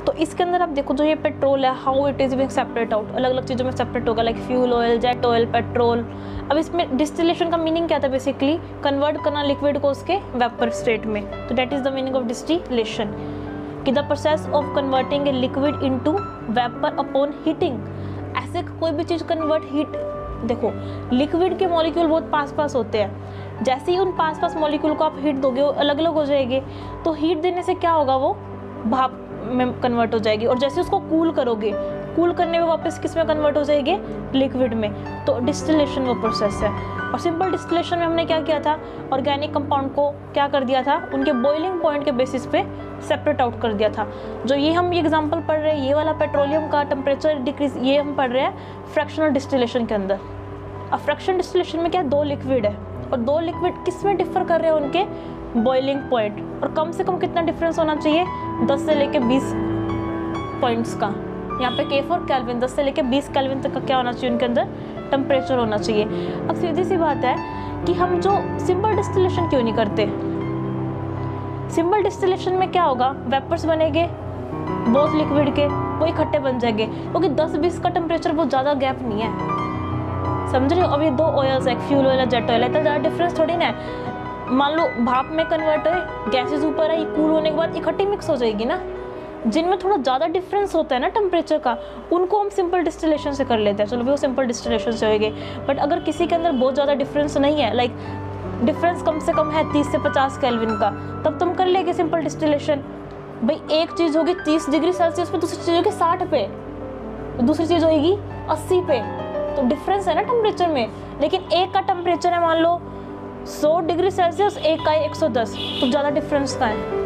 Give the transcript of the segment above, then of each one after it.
तो इसके अंदर आप देखो जो ये पेट्रोल है, how it is being separate out, अलग अलग चीज़ों में सेपरेट होगा, like fuel oil, jet oil, petrol. अब इसमें डिस्टिलेशन का मीनिंग क्या था, बेसिकली कन्वर्ट करना लिक्विड को उसके वेपर स्टेट में। तो that is the meaning of distillation, कि the process of converting a liquid into vapour upon heating. ऐसे कोई भी चीज़ कन्वर्ट हीट, देखो लिक्विड के मॉलिक्यूल बहुत पास पास होते हैं, जैसे ही उन पास पास मॉलिक्यूल को आप हीट दोगे वो अलग अलग हो जाएंगे। तो हीट देने से क्या होगा, वो भाप में कन्वर्ट हो जाएगी, और जैसे उसको कूल करोगे, कूल करने में वापस किस में कन्वर्ट हो जाएगी, लिक्विड में। तो डिस्टिलेशन वो प्रोसेस है। और सिंपल डिस्टिलेशन में हमने क्या किया था, ऑर्गेनिक कंपाउंड को क्या कर दिया था, उनके बॉइलिंग पॉइंट के बेसिस पे सेपरेट आउट कर दिया था। जो ये हम एग्जांपल पढ़ रहे हैं, ये वाला पेट्रोलियम का टेम्परेचर डिक्रीज, ये हम पढ़ रहे हैं फ्रैक्शनल डिस्टिलेशन के अंदर। अब फ्रैक्शनल डिस्टिलेशन में क्या है, 2 लिक्विड है, और 2 लिक्विड किस में डिफर कर रहे हैं, उनके बॉइलिंग पॉइंट। और कम से कम कितना डिफरेंस होना चाहिए, 10 से लेके 20 पॉइंट्स का। यहाँ पे K फॉर केल्विन, 10 से लेके 20 केल्विन तक का क्या होना चाहिए, उनके अंदर टेम्परेचर होना चाहिए। अब सीधी सी बात है कि हम जो सिंपल डिस्टिलेशन क्यों नहीं करते। सिंपल डिस्टिलेशन में क्या होगा, वेपर्स बनेंगे बोथ लिक्विड के, वो इकट्ठे बन जाएंगे, क्योंकि 10-20 का टेम्परेचर बहुत ज़्यादा गैप नहीं है, समझ रहे हो। अब ये 2 ऑयल्स है, फ्यूल ऑयल है, जेट ऑयल है, तो ज़्यादा डिफरेंस थोड़ी ना है। मान लो भाप में कन्वर्ट है, गैसेस ऊपर है, कूल होने के बाद इकट्ठी मिक्स हो जाएगी ना। जिनमें थोड़ा ज़्यादा डिफरेंस होता है ना टेम्परेचर का, उनको हम सिंपल डिस्टिलेशन से कर लेते हैं, चलो वो सिंपल डिस्टिलेशन से होगी। बट अगर किसी के अंदर बहुत ज़्यादा डिफरेंस नहीं है, लाइक डिफरेंस कम से कम है 30 से 50 केल्विन का, तब तुम कर लेंगे सिंपल डिस्टिलेशन। भाई एक चीज़ होगी 30 डिग्री सेल्सियस पे, दूसरी चीज़ होगी 60 पे, दूसरी चीज़ होगी 80 पे, तो डिफरेंस है ना टेम्परेचर में। लेकिन एक का टेम्परेचर है मान लो 100 डिग्री सेल्सियस, एक का है 110, तो ज़्यादा डिफरेंस का है।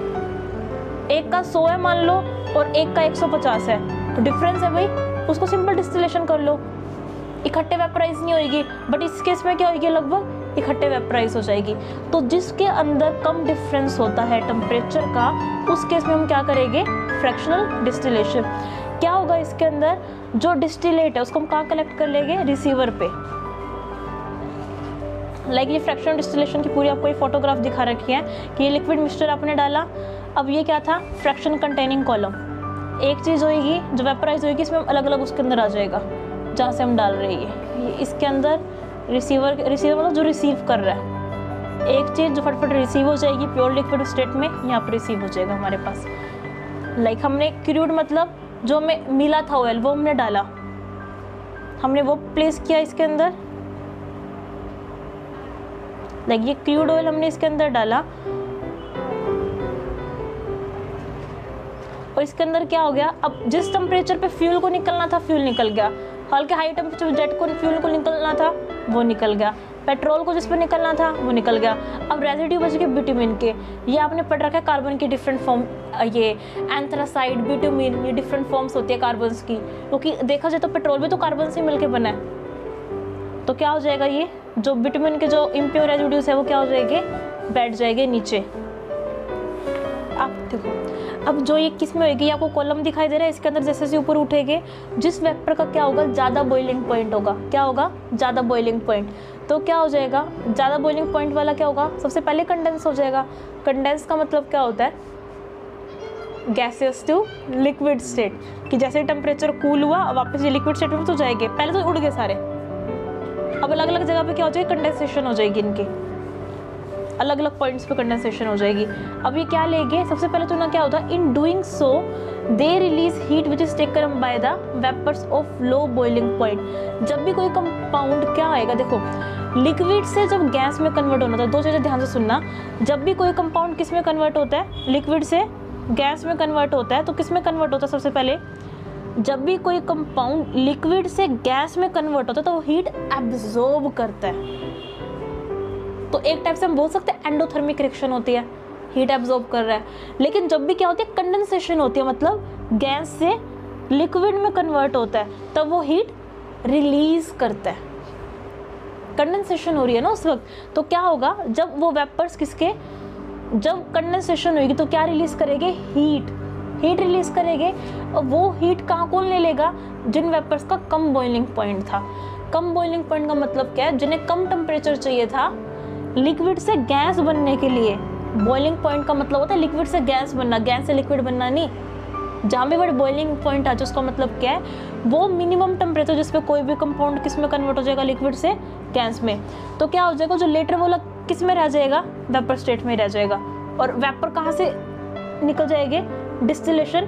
एक का 100 है मान लो और एक का 150 है, तो डिफरेंस है भाई, उसको सिंपल डिस्टिलेशन कर लो, इकट्ठे वेपराइज नहीं होगी। बट इस केस में क्या होगी, लगभग इकट्ठे वेपराइज हो जाएगी। तो जिसके अंदर कम डिफरेंस होता है टेम्परेचर का, उस केस में हम क्या करेंगे, फ्रैक्शनल डिस्टिलेशन। क्या होगा इसके अंदर, जो डिस्टिलेट है उसको हम कहाँ कलेक्ट कर लेंगे, रिसीवर पे। लाइक ये फ्रैक्शनल डिस्टिलेशन की पूरी आपको ये फोटोग्राफ दिखा रखी है कि ये लिक्विड मिक्सचर आपने डाला। अब ये क्या था, फ्रैक्शन कंटेनिंग कॉलम, एक चीज़ होगी जो वेपराइज होगी, इसमें अलग अलग उसके अंदर आ जाएगा जहाँ से हम डाल रहे हैं। ये इसके अंदर रिसीवर मतलब जो रिसीव कर रहा है, एक चीज़ जो फटफट रिसीव हो जाएगी प्योर लिक्विड स्टेट में, यहाँ पर रिसीव हो जाएगा हमारे पास। लाइक हमने क्रूड मतलब जो हमें मिला था ऑयल, वो हमने डाला, हमने वो प्लेस किया इसके अंदर, लाइक ये क्रूड ऑयल हमने इसके अंदर डाला, और इसके अंदर क्या हो गया, अब जिस टेम्परेचर पे फ्यूल को निकलना था फ्यूल निकल गया, हल्के हाई टेम्परेचर पे जेट को फ्यूल को निकलना था वो निकल गया, पेट्रोल को जिस पर निकलना था वो निकल गया। अब रेजिड्यू बच गए बिटुमिन के, ये आपने पढ़ रखा है कार्बन की डिफरेंट फॉर्म, ये एंथ्रासाइड, बिटुमिन, ये डिफरेंट फॉर्म्स होती है कार्बन्स की, क्योंकि देखा जाए तो पेट्रोल भी तो कार्बन से मिलकर बना है। तो क्या हो जाएगा, ये जो विटामिन के जो इम्प्योर रेजिड्यूज है वो क्या हो जाएंगे, बैठ जाएंगे नीचे। आप देखो अब जो ये किस में होगी, आपको कॉलम दिखाई दे रहा है, इसके अंदर जैसे जैसे ऊपर उठेंगे, जिस वेक्टर का क्या होगा, ज़्यादा बॉइलिंग पॉइंट होगा। क्या होगा, ज़्यादा बॉइलिंग पॉइंट। तो क्या हो जाएगा, ज़्यादा बॉइलिंग पॉइंट वाला क्या होगा, सबसे पहले कंडेंस हो जाएगा। कंडेंस का मतलब क्या होता है, गैसेस टू लिक्विड स्टेट, कि जैसे टेम्परेचर कूल हुआ वापस ये लिक्विड स्टेट में तो जाएंगे, पहले तो उड़ गए सारे, अब अलग अलग जगह पे क्या हो जाएगी, कंडेंसेशन हो जाएगी, इनकी अलग अलग पॉइंट्स पे कंडेंसेशन हो जाएगी। अब ये क्या लेंगे, सबसे पहले तो ना क्या होता है, in doing so they release heat which is taken by the vapours of low boiling point. जब भी कोई कंपाउंड क्या आएगा, देखो लिक्विड से जब गैस में कन्वर्ट होना था, दो चीज़ें ध्यान से सुनना, जब भी कोई कंपाउंड किस में कन्वर्ट होता है, लिक्विड से गैस में कन्वर्ट होता है, तो किस में कन्वर्ट होता है, सबसे पहले जब भी कोई कंपाउंड लिक्विड से गैस में कन्वर्ट होता है तो वो हीट एब्जॉर्ब करता है। तो एक टाइप से हम बोल सकते हैं एंडोथर्मिक रिएक्शन होती है, हीट एब्जॉर्ब कर रहा है। लेकिन जब भी क्या होती है, कंडेंसेशन होती है, मतलब गैस से लिक्विड में कन्वर्ट होता है, तब वो हीट रिलीज करता है। कंडेंसेशन हो रही है ना उस वक्त, तो क्या होगा, जब वो वेपर्स किसके, जब कंडेंसेशन होगी तो क्या रिलीज करेंगे, हीट रिलीज करेंगे। और वो हीट कहाँ कौन ले लेगा, जिन वेपर्स का कम बॉइलिंग पॉइंट था। कम बॉइलिंग पॉइंट का मतलब क्या है, जिन्हें कम टेम्परेचर चाहिए था लिक्विड से गैस बनने के लिए। बॉइलिंग पॉइंट का मतलब होता है लिक्विड से गैस बनना, गैस से लिक्विड बनना नहीं। जहाँ भी वर्ड बॉइलिंग पॉइंट आ जाए उसका मतलब क्या है, वो मिनिमम टेम्परेचर जिस पे कोई भी कंपाउंड किस में कन्वर्ट हो जाएगा, लिक्विड से गैस में। तो क्या हो जाएगा, जो लेटर वाला किस में रह जाएगा, वेपर स्टेट में रह जाएगा। और वेपर कहाँ से निकल जाएंगे, डिस्टिलेशन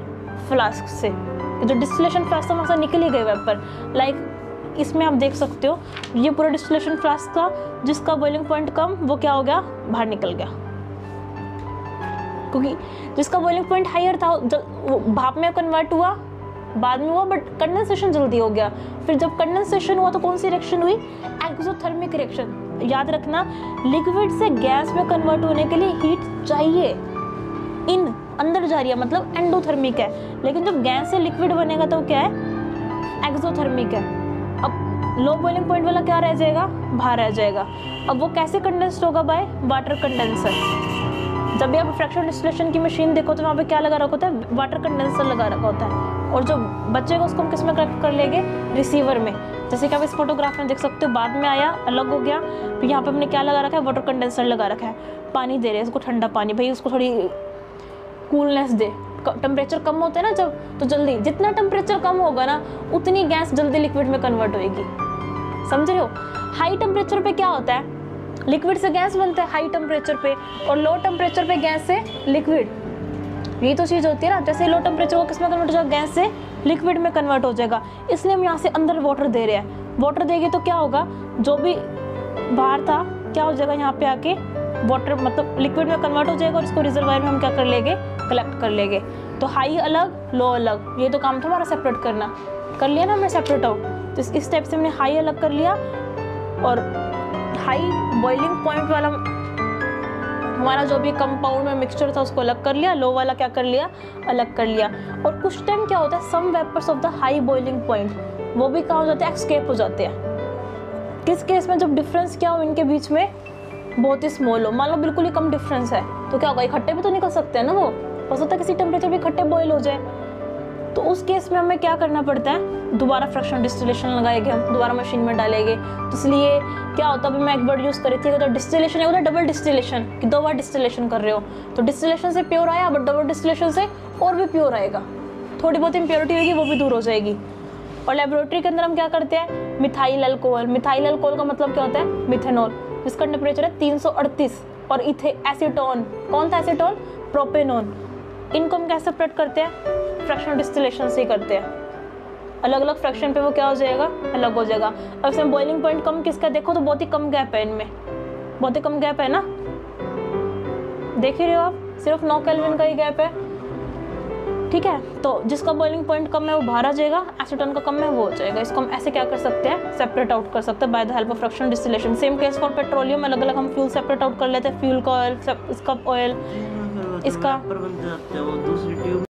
फ्लास्क से। जो डिस्टिलेशन फ्लास्क था वहाँ से निकल ही गए वेपर। लाइक इसमें आप देख सकते हो ये पूरा डिस्टिलेशन फ्लास्क था, जिसका बॉइलिंग पॉइंट कम, वो क्या हो गया, बाहर निकल गया। क्योंकि जिसका बॉइलिंग पॉइंट हायर था भाप में कन्वर्ट हुआ, बाद में हुआ, बट कंडेंसेशन जल्दी हो गया। फिर जब कंडेंसेशन हुआ तो कौन सी रिएक्शन हुई, एक्सोथर्मिक रिएक्शन। याद रखना, लिक्विड से गैस में कन्वर्ट होने के लिए हीट चाहिए, इन अंदर जा रही है, मतलब एंडोथर्मिक है। लेकिन जब गैस से लिक्विड बनेगा तो क्या है, एक्सोथर्मिक है। अब लो बॉइलिंग पॉइंट वाला क्या रह जाएगा, बाहर रह जाएगा। अब वो कैसे कंडेंस्ड होगा, बाय वाटर कंडेंसर। जब भी आप फ्रैक्शनल डिस्टिलेशन की मशीन देखो तो वहाँ पे क्या लगा रखा होता है, वाटर कंडेंसर लगा रखा होता है। और जो बचेगा उसको हम किस में कनेक्ट कर लेंगे, रिसीवर में। जैसे कि आप इस फोटोग्राफ में देख सकते हो, बाद में आया अलग हो गया, फिर यहाँ पे हमने क्या लगा रखा है, वाटर कंडेंसर लगा रखा है। पानी दे रहे हैं उसको, ठंडा पानी, भाई उसको थोड़ी कूलनेस दे। टेम्परेचर कम होता है ना जब, तो जल्दी, जितना टेम्परेचर कम होगा ना उतनी गैस जल्दी लिक्विड में कन्वर्ट होएगी। समझ रहे हो। हाई टेम्परेचर पे क्या होता है, लिक्विड से गैस बनता है हाई टेम्परेचर पे, और लो टेम्परेचर पे गैस से लिक्विड। यही तो चीज़ होती है ना। जैसे लो टेम्परेचर को किस में कन्वर्ट हो जाएगा, गैस से लिक्विड में कन्वर्ट हो जाएगा। इसलिए हम यहाँ से अंदर वाटर दे रहे हैं। वाटर देंगे तो क्या होगा, जो भी बाहर था क्या हो जाएगा, यहाँ पे आके वाटर मतलब लिक्विड में कन्वर्ट हो जाएगा, और इसको रिजर्वायर में हम क्या कर लेंगे, कलेक्ट कर लेंगे। तो हाई अलग, लो अलग, ये तो काम था हमारा सेपरेट करना। कर लिया ना हमने सेपरेट आउट। तो इस टाइप से हमने हाई अलग कर लिया, और हाई बॉइलिंग पॉइंट वाला हमारा जो भी कंपाउंड में मिक्सचर था उसको अलग कर लिया, लो वाला क्या कर लिया, अलग कर लिया। और कुछ टाइम क्या होता है, some vapours of the high boiling point वो भी क्या हो जाते हैं, एक्सकेप हो जाते हैं। किस केस में, जब डिफरेंस क्या हो इनके बीच में, बहुत ही स्मॉल हो। मान लो बिल्कुल ही कम डिफरेंस है, तो क्या होगा, इकट्ठे भी तो निकल सकते हैं ना। वो हो सकता है किसी टेम्परेचर पे इकट्ठे बॉयल हो जाए। तो उस केस में हमें क्या करना पड़ता है, दोबारा फ्रैक्शनल डिस्टिलेशन लगाएंगे हम, दोबारा मशीन में डालेंगे। तो इसलिए क्या होता है, अभी मैं एक वर्ड यूज़ करी थी, अगर डिस्टिलेशन है, डबल डिस्टिलेशन, कि 2 बार डिस्टिलेशन कर रहे हो। तो डिस्टिलेशन से प्योर आया, बट डबल डिस्टिलेशन से और भी प्योर आएगा। थोड़ी बहुत इम्प्योरिटी होगी वो भी दूर हो जाएगी। और लेबोरेटरी के अंदर हम क्या करते हैं, मिथाइल अल्कोहल। मिथाइल अल्कोहल का मतलब क्या होता है, मिथेनॉल, जिसका टेम्परेचर है 338। और एसीटोन, कौन था एसीटोन, प्रोपेनॉन। इनको हम कैसे सेपरेट करते हैं, फ्रैक्शनल डिस्टिलेशन से ही करते हैं। अलग अलग फ्रैक्शन पे वो क्या हो जाएगा, अलग हो जाएगा। अब इसमें बॉइलिंग पॉइंट कम किसका देखो तो बहुत ही कम गैप है इनमें, बहुत ही कम गैप है ना, देख ही रहे हो आप, सिर्फ 9 केल्विन का ही गैप है। ठीक है, तो जिसका बॉइलिंग पॉइंट कम है वो बाहर आ जाएगा, एसीटोन का कम है वो हो जाएगा। इसको हम ऐसे क्या कर सकते हैं, सेपरेट आउट कर सकते हैं by the help of fractional distillation. Same case for petroleum, अलग अलग हम फ्यूल सेपरेट आउट कर लेते हैं, फ्यूल का ऑयल, इसका ऑयल, इसका